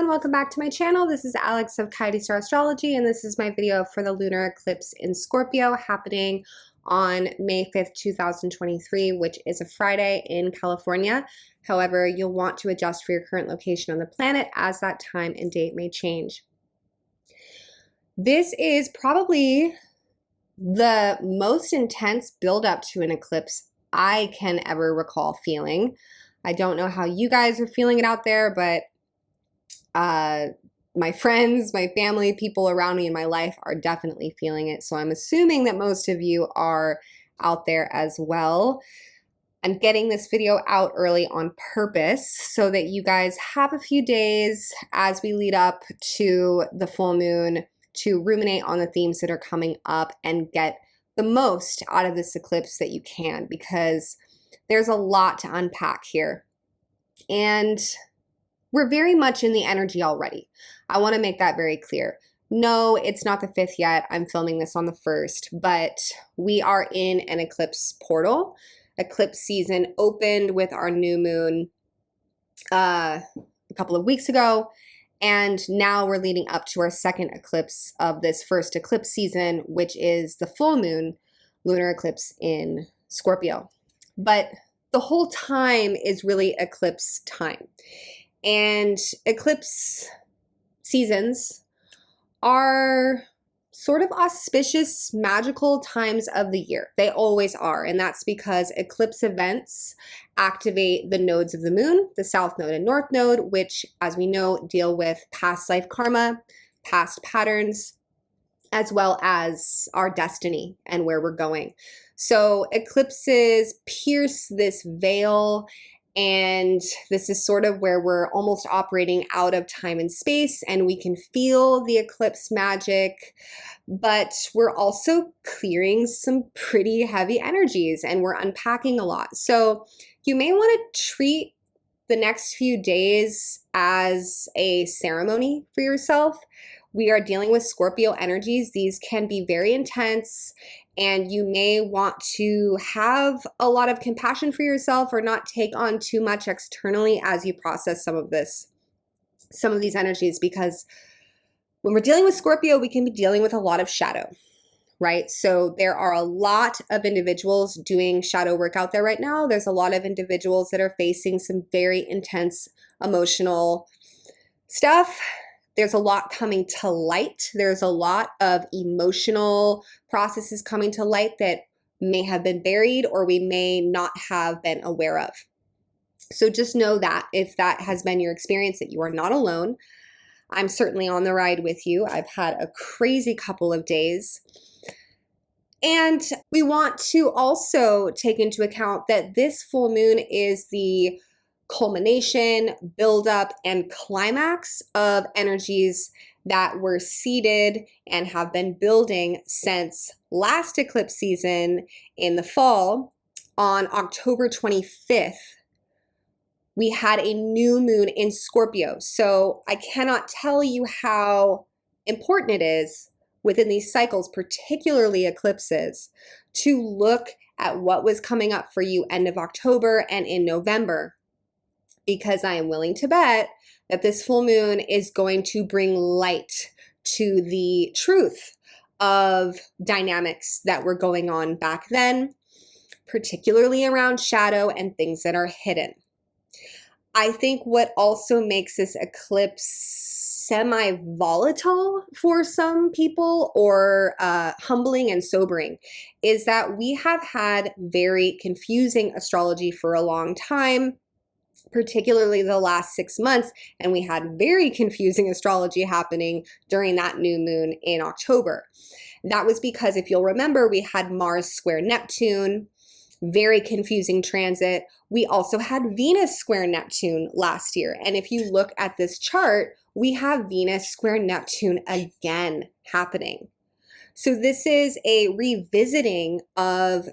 everyone, welcome back to my channel. This is Alex of Coyote Astrology, and this is my video for the lunar eclipse in Scorpio happening on May 5th, 2023, which is a Friday in California. However, you'll want to adjust for your current location on the planet as that time and date may change. This is probably the most intense buildup to an eclipse I can ever recall feeling. I don't know how you guys are feeling it out there, but my friends, my family, people around me in my life are definitely feeling it. So I'm assuming that most of you are out there as well. I'm getting this video out early on purpose so that you guys have a few days as we lead up to the full moon to ruminate on the themes that are coming up and get the most out of this eclipse that you can, because there's a lot to unpack here. And we're very much in the energy already. I want to make that very clear. No, it's not the 5th yet. I'm filming this on the 1st, but we are in an eclipse portal. Eclipse season opened with our new moon a couple of weeks ago, and now we're leading up to our second eclipse of this first eclipse season, which is the full moon lunar eclipse in Scorpio. But the whole time is really eclipse time. And eclipse seasons are sort of auspicious, magical times of the year. They always are. And that's because eclipse events activate the nodes of the moon, the south node and north node, which, as we know, deal with past life karma, past patterns, as well as our destiny and where we're going. So eclipses pierce this veil, and this is sort of where we're almost operating out of time and space, and we can feel the eclipse magic, but we're also clearing some pretty heavy energies and we're unpacking a lot. So you may want to treat the next few days as a ceremony for yourself. We are dealing with Scorpio energies. These can be very intense, and you may want to have a lot of compassion for yourself or not take on too much externally as you process some of these energies, because when we're dealing with Scorpio, we can be dealing with a lot of shadow, right? So there are a lot of individuals doing shadow work out there right now. There's a lot of individuals that are facing some very intense emotional stuff. There's a lot coming to light. There's a lot of emotional processes coming to light that may have been buried or we may not have been aware of. So just know that if that has been your experience, that you are not alone. I'm certainly on the ride with you. I've had a crazy couple of days. And we want to also take into account that this full moon is the culmination, buildup, and climax of energies that were seeded and have been building since last eclipse season in the fall. On October 25th, we had a new moon in Scorpio. So I cannot tell you how important it is within these cycles, particularly eclipses, to look at what was coming up for you end of October and in November, because I am willing to bet that this full moon is going to bring light to the truth of dynamics that were going on back then, particularly around shadow and things that are hidden. I think what also makes this eclipse semi-volatile for some people, or humbling and sobering, is that we have had very confusing astrology for a long time, particularly the last 6 months, and we had very confusing astrology happening during that new moon in October. That was because, if you'll remember, we had Mars square Neptune, very confusing transit. We also had Venus square Neptune last year, and if you look at this chart, we have Venus square Neptune again happening. So this is a revisiting of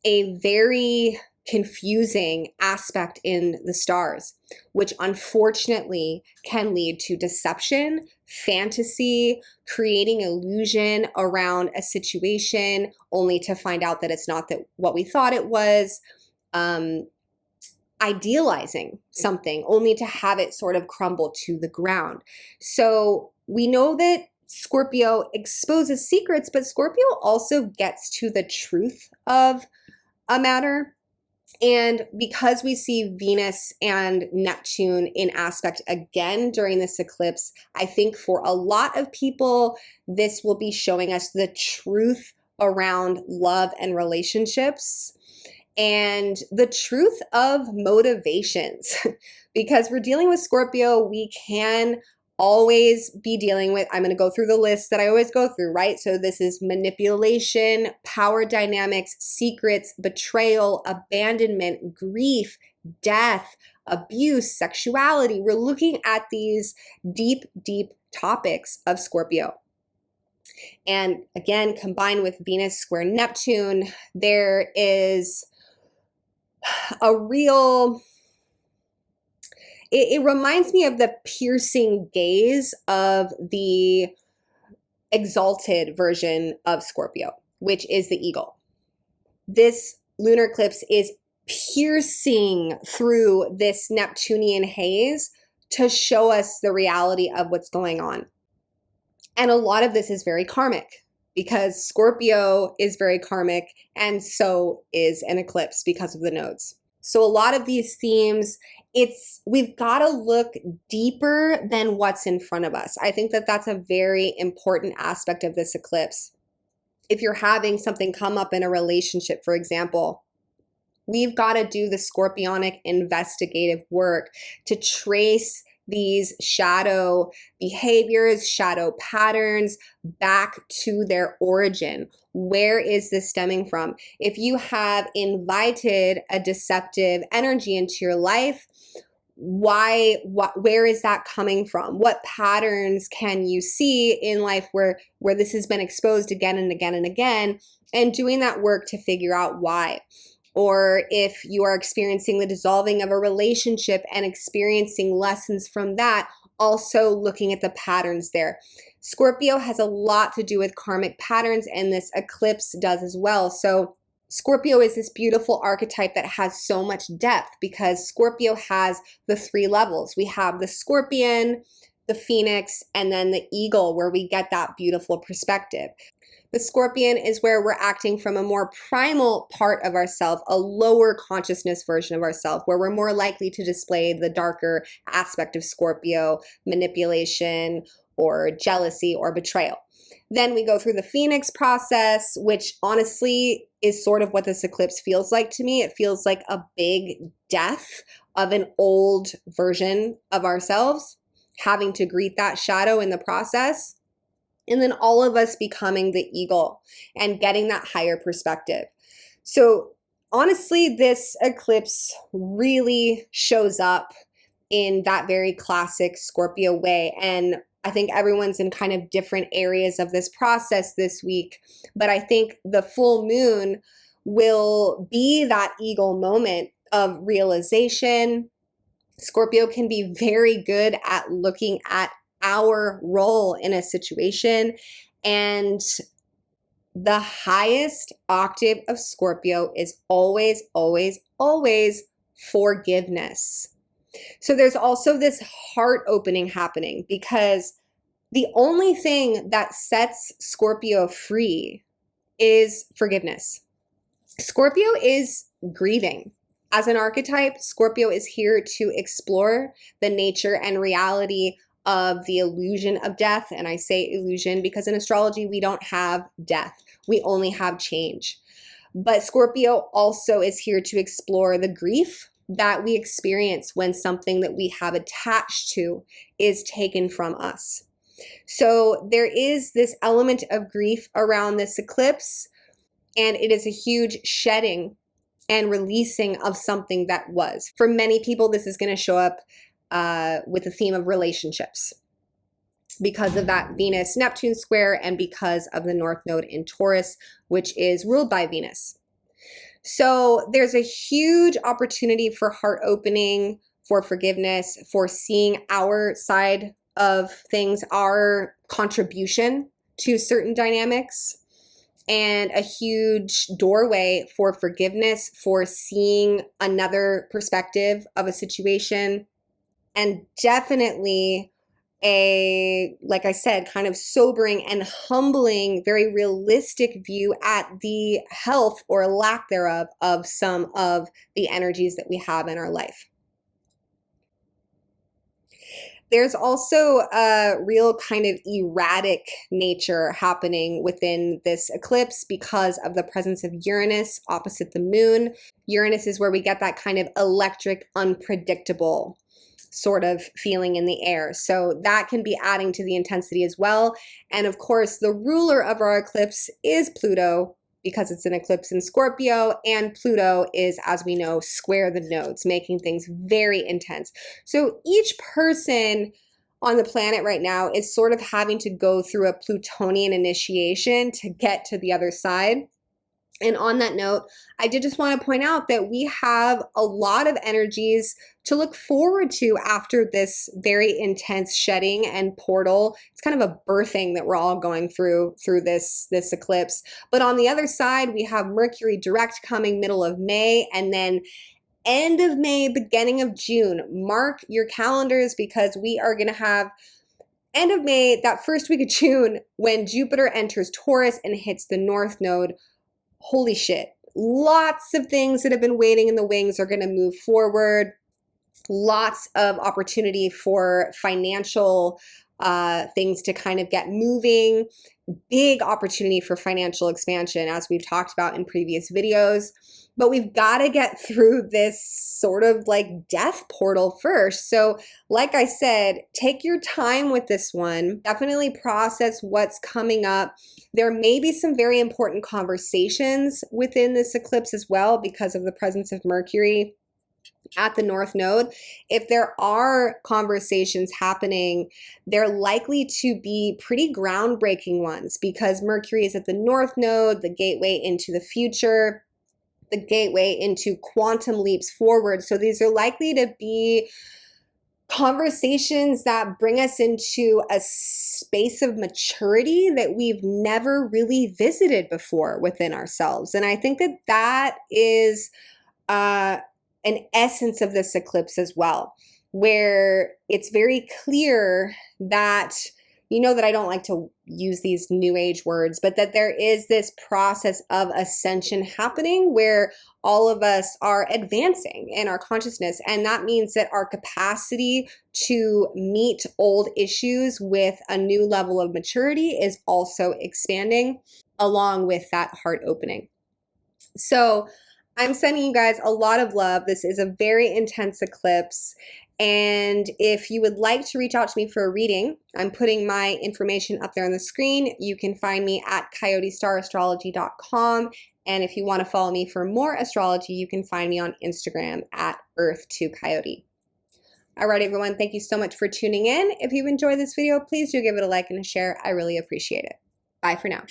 a very confusing aspect in the stars, which unfortunately can lead to deception, fantasy, creating illusion around a situation only to find out that it's not what we thought it was. idealizing something only to have it sort of crumble to the ground. So we know that Scorpio exposes secrets, but Scorpio also gets to the truth of a matter. And because we see Venus and Neptune in aspect again during this eclipse, I think for a lot of people, this will be showing us the truth around love and relationships and the truth of motivations. Because we're dealing with Scorpio, we can always be dealing with, I'm going to go through the list that I always go through, right? So this is manipulation, power dynamics, secrets, betrayal, abandonment, grief, death, abuse, sexuality. We're looking at these deep, deep topics of Scorpio. And again, combined with Venus square Neptune, there is a real, it reminds me of the piercing gaze of the exalted version of Scorpio, which is the eagle. This lunar eclipse is piercing through this Neptunian haze to show us the reality of what's going on. And a lot of this is very karmic because Scorpio is very karmic, and so is an eclipse because of the nodes. So a lot of these themes, we've got to look deeper than what's in front of us. I think that that's a very important aspect of this eclipse. If you're having something come up in a relationship, for example, we've got to do the scorpionic investigative work to trace these shadow behaviors, shadow patterns back to their origin. Where is this stemming from? If you have invited a deceptive energy into your life, where is that coming from? What patterns can you see in life where this has been exposed again and again and again, and doing that work to figure out why? Or if you are experiencing the dissolving of a relationship and experiencing lessons from that, also looking at the patterns there. Scorpio has a lot to do with karmic patterns, and this eclipse does as well. So Scorpio is this beautiful archetype that has so much depth because Scorpio has the 3 levels. We have the scorpion, the phoenix, and then the eagle, where we get that beautiful perspective. The scorpion is where we're acting from a more primal part of ourself, a lower consciousness version of ourself, where we're more likely to display the darker aspect of Scorpio, manipulation or jealousy or betrayal. Then we go through the phoenix process, which honestly is sort of what this eclipse feels like to me. It feels like a big death of an old version of ourselves, having to greet that shadow in the process. And then all of us becoming the eagle and getting that higher perspective. So honestly, this eclipse really shows up in that very classic Scorpio way. And I think everyone's in kind of different areas of this process this week. But I think the full moon will be that eagle moment of realization. Scorpio can be very good at looking at our role in a situation, and the highest octave of Scorpio is always, always, always forgiveness. So there's also this heart opening happening because the only thing that sets Scorpio free is forgiveness. Scorpio is grieving. As an archetype, Scorpio is here to explore the nature and reality of the illusion of death. And I say illusion because in astrology, we don't have death. We only have change. But Scorpio also is here to explore the grief that we experience when something that we have attached to is taken from us. So there is this element of grief around this eclipse, and it is a huge shedding and releasing of something that was. For many people, this is going to show up with the theme of relationships because of that Venus-Neptune square and because of the North Node in Taurus, which is ruled by Venus. So there's a huge opportunity for heart opening, for forgiveness, for seeing our side of things, our contribution to certain dynamics. and a huge doorway for forgiveness, for seeing another perspective of a situation, and definitely a, like I said, kind of sobering and humbling, very realistic view at the health or lack thereof of some of the energies that we have in our life. There's also a real kind of erratic nature happening within this eclipse because of the presence of Uranus opposite the moon. Uranus is where we get that kind of electric, unpredictable sort of feeling in the air. So that can be adding to the intensity as well. And of course, the ruler of our eclipse is Pluto, because it's an eclipse in Scorpio, and Pluto is, as we know, square the nodes, making things very intense. So each person on the planet right now is sort of having to go through a Plutonian initiation to get to the other side. And on that note, I did just want to point out that we have a lot of energies to look forward to after this very intense shedding and portal. It's kind of a birthing that we're all going through this eclipse. But on the other side, we have Mercury direct coming middle of May, and then end of May, beginning of June. Mark your calendars, because we are going to have end of May, that first week of June, when Jupiter enters Taurus and hits the North Node. Holy shit. Lots of things that have been waiting in the wings are going to move forward. Lots of opportunity for financial things to kind of get moving. Big opportunity for financial expansion, as we've talked about in previous videos. But we've got to get through this sort of like death portal first. So like I said, take your time with this one. Definitely process what's coming up. There may be some very important conversations within this eclipse as well because of the presence of Mercury at the North Node. If there are conversations happening, they're likely to be pretty groundbreaking ones because Mercury is at the North Node, the gateway into the future, the gateway into quantum leaps forward. So these are likely to be conversations that bring us into a space of maturity that we've never really visited before within ourselves. And I think that that is an essence of this eclipse as well, where it's very clear that, you know that I don't like to use these new age words, but that there is this process of ascension happening where all of us are advancing in our consciousness. And that means that our capacity to meet old issues with a new level of maturity is also expanding along with that heart opening. So I'm sending you guys a lot of love. This is a very intense eclipse. And if you would like to reach out to me for a reading, I'm putting my information up there on the screen. You can find me at coyotestarastrology.com. And if you want to follow me for more astrology, you can find me on Instagram at Earth2Coyote. All right, everyone. Thank you so much for tuning in. If you've enjoyed this video, please do give it a like and a share. I really appreciate it. Bye for now.